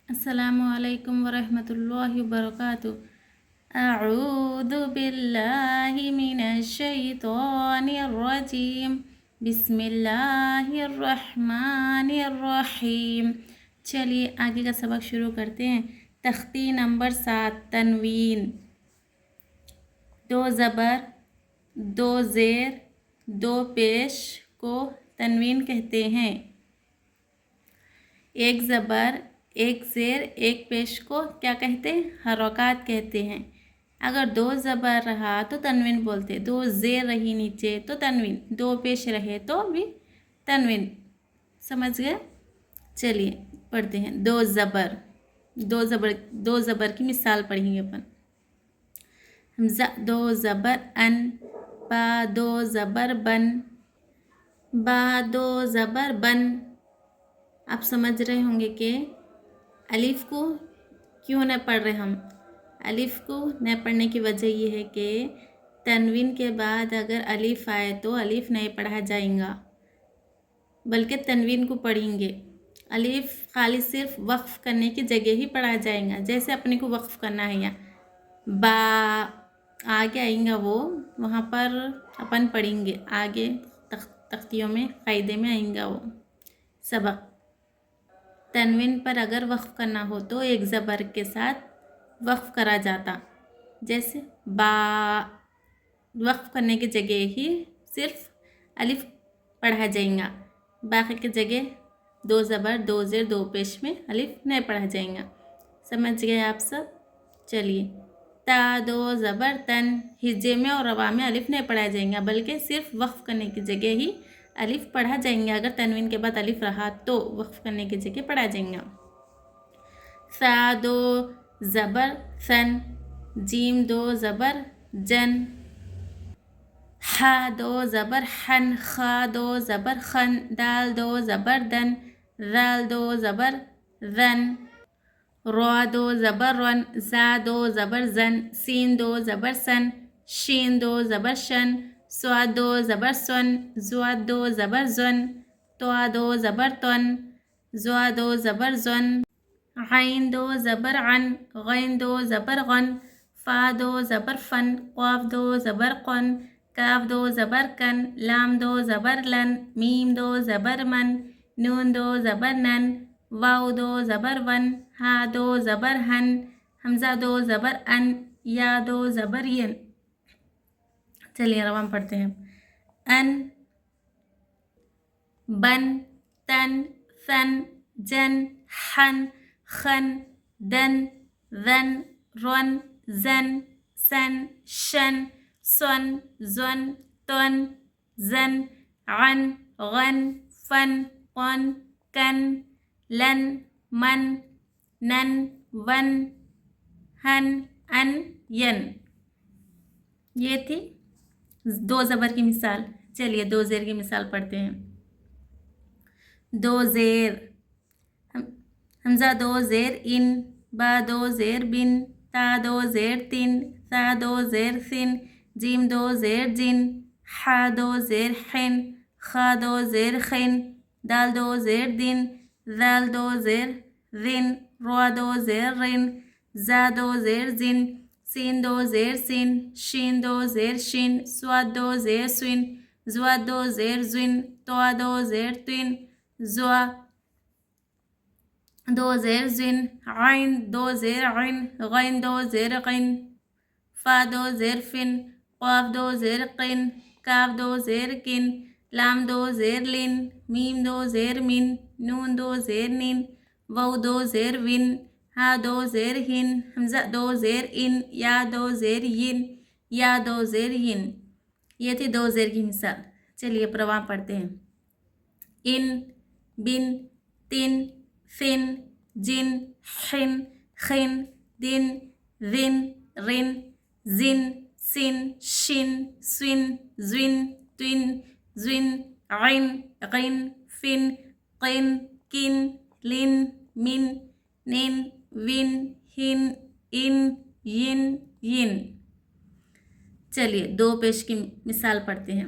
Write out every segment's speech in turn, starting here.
अस्सलामु अलैकुम वरहमतुल्लाहि वबरकातुहू। अऊदु बिल्लाहि मिनश शैतानिर रजीम। बिस्मिल्लाहिर रहमानिर रहीम। चलिए आगे का सबक शुरू करते हैं। तख्ती नंबर 7 तनवीन। 2 ज़बर, 2 ज़ेर, 2 पेश को तनवीन कहते हैं। 1 ज़बर, 1 ज़ेर, 1 पेश को क्या कहते हैं? हरकत कहते हैं। अगर 2 ज़बर रहा तो तनवीन बोलते, 2 ज़ेर रही नीचे तो तनवीन, 2 पेश रहे तो भी तनवीन। समझ गए? चलिए पढ़ते हैं। 2 ज़बर, 2 ज़बर की मिसाल पढ़ेंगे अपन। हमज़ा 2 ज़बर अन, बा 2 ज़बर बन, बा 2 ज़बर बन। आप समझ रहे होंगे कि अलिफ को क्यों न पढ़ रहे हम। अलिफ को न पढ़ने की वजह ये है कि तनवीन के बाद अगर अलिफ आए तो अलिफ नहीं पढ़ा जाएगा, बल्कि तनवीन को पढ़ेंगे। अलिफ खाली सिर्फ वक्फ़ करने की जगह ही पढ़ा जाएगा। जैसे अपने को वक्फ़ करना है, यहाँ बा आगे आएगा वो, वहाँ पर अपन पढ़ेंगे। आगे तख्तियों में क़ायदे में आएगा वो सबक। तनवीन पर अगर वक्फ़ करना हो तो 1 ज़बर के साथ वक्फ़ करा जाता। जैसे बा, वक्फ़ करने की जगह ही सिर्फ अलिफ पढ़ा जाएगा, बाकी की जगह 2 ज़बर, 2 ज़ेर, 2 पेश में अलिफ नहीं पढ़ा जाएगा। समझ गए आप सब? चलिए ता 2 ज़बर तन, हिज्जे में और रवा में अलिफ नहीं पढ़ा जाएगा, बल्कि सिर्फ वक्फ़ करने की जगह ही अलिफ पढ़ा जाएंगे। अगर तनवीन के बाद अलिफ रहा तो वक्फ़ करने की जगह पढ़ा जाएंगे। सा 2 ज़बर सन, जीम 2 ज़बर जन, हा 2 ज़बर हन, खा 2 ज़बर खन, दाल 2 ज़बर दन, दाल 2 ज़बर रन, रा 2 ज़बर रन, ज़ा 2 ज़बर जन, सीन 2 ज़बर सन, शीन 2 ज़बर शन, स्वाद 2 ज़बर सन, ज़ुआद 2 ज़बर ज़न, तोआ 2 ज़बर तन, ज़ुआ 2 ज़बर ज़न, गैन 2 ज़बर अन, गैन 2 ज़बर गन, फ़ा 2 ज़बर फ़न, क़ाफ 2 ज़बर क़न, काफ 2 ज़बर कन, लाम 2 ज़बर लन, मीम 2 ज़बर मन, नून 2 ज़बर नन, वाव 2 ज़बर वन, हा 2 ज़बर हन, हमज़ा 2 ज़बर अन, या 2 ज़बर यन। चलिए रवाम पढ़ते हैं। अन, बन, तन, सन, जन, हन, खन, दन, ज़न, रन, ज़न, सन, शन, सन, ज़न, तन, ज़न, अन, गन, फ़न, क़न, कन, लन, मन, नन, वन, हन, अन, यन। ये थी 2 ज़बर की मिसाल। चलिए 2 ज़ेर की मिसाल पढ़ते हैं। 2 ज़ेर, हमज़ा 2 ज़ेर इन, बा 2 ज़ेर बिन, ता 2 ज़ेर तिन, सा 2 ज़ेर सिन, जीम 2 ज़ेर जिन, हा 2 ज़ेर हिन, खा 2 ज़ेर खिन, दाल 2 ज़ेर दिन, दाल 2 ज़ेर रिन, रा 2 ज़ेर रिन, ज़ा 2 ज़ेर जिन, सीन 2 ज़ेर सिन, शीन 2 ज़ेर शिन, स्वाद 2 ज़ेर स्विन, ज़ुआ 2 ज़ेर ज़ुइन, तोआ 2 ज़ेर त्विन, ज़ुआ 2 ज़ेर ज़िन, आइन 2 ज़ेर आइन, गैन 2 ज़ेर गिन, फ़ा 2 ज़ेर फ़िन, क़ाफ 2 ज़ेर क़िन, काफ 2 ज़ेर किन, लाम 2 ज़ेर लिन, मीम 2 ज़ेर मिन, नून 2 ज़ेर निन, वाव 2 ज़ेर विन, हा 2 ज़ेर हिन, हमज़ा 2 ज़ेर इन, या 2 ज़ेर यिन, या 2 ज़ेर यिन। ये थी 2 ज़ेर की मिसाल। चलिए प्रवाह पढ़ते हैं। इन, बिन, तिन, फिन, जिन, हिन, खिन, दिन, रिन, रिन, जिन, सिन, शिन, स्विन, ज़्विन, त्विन, ज़्विन, गिन, गिन, फिन, क़िन, किन, लिन, मिन, निन, विन, हिन, इन, यिन, यिन। चलिए 2 पेश की मिसाल पढ़ते हैं।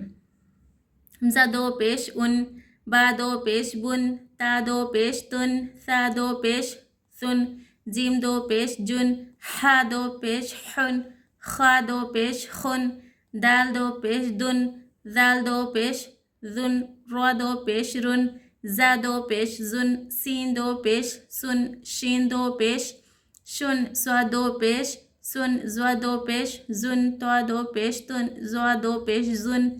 हमज़ा 2 पेश उन, बा 2 पेश बुन, ता 2 पेश तुन, सा 2 पेश सुन, जीम दो पेश जुन, हा दो पेश हुन, खा दो पेश खुन, दाल दो पेश दुन, जाल दो पेश जुन, रा दो पेश रुन, जा दो पेश जुन, सीन दो पेश सुन, शीन दो पेश शुन, स्वा दो पेश सुन, ज़्वा दो पेश जुन, त्वा दो पेश तुन, ज़्वा दो पेश जुन,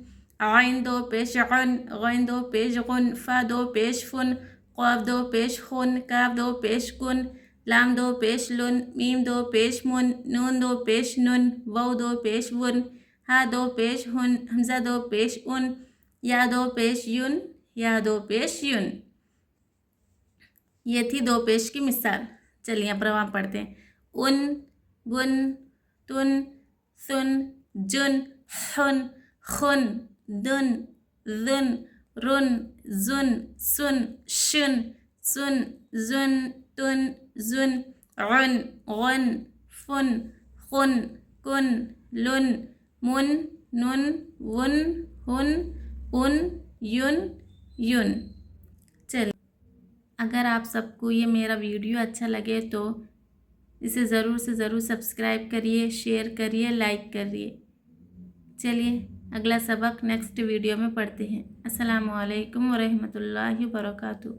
आइन दो पेश उन, गैन दो पेश गुन, फा दो पेश फुन, क़ाफ दो पेश खुन, काफ दो पेश कुन, लाम दो पेश लुन, मीम दो पेश मुन, नून दो पेश नुन, वाव दो पेश वुन, हा दो पेश हुन, हमज़ा दो पेश उन, या दो पेश युन, या दो पेश युन। ये थी दो पेश की मिसाल। चलिए अब हम पढ़ते हैं। उन, गुन, तुन, सुन, जुन, हुन, खुन, दुन, जुन, रुन, जुन, सुन, शुन, सुन, जुन, तुन, जुन, उन, गुन, फुन, खुन, कुन, लुन, मुन, नुन, वुन, हुन, उन, युन, युन। चलिए, अगर आप सबको ये मेरा वीडियो अच्छा लगे तो इसे ज़रूर से ज़रूर सब्सक्राइब करिए, शेयर करिए, लाइक करिए। चलिए अगला सबक नेक्स्ट वीडियो में पढ़ते हैं। अस्सलामु अलैकुम व रहमतुल्लाहि व बरकातुहू।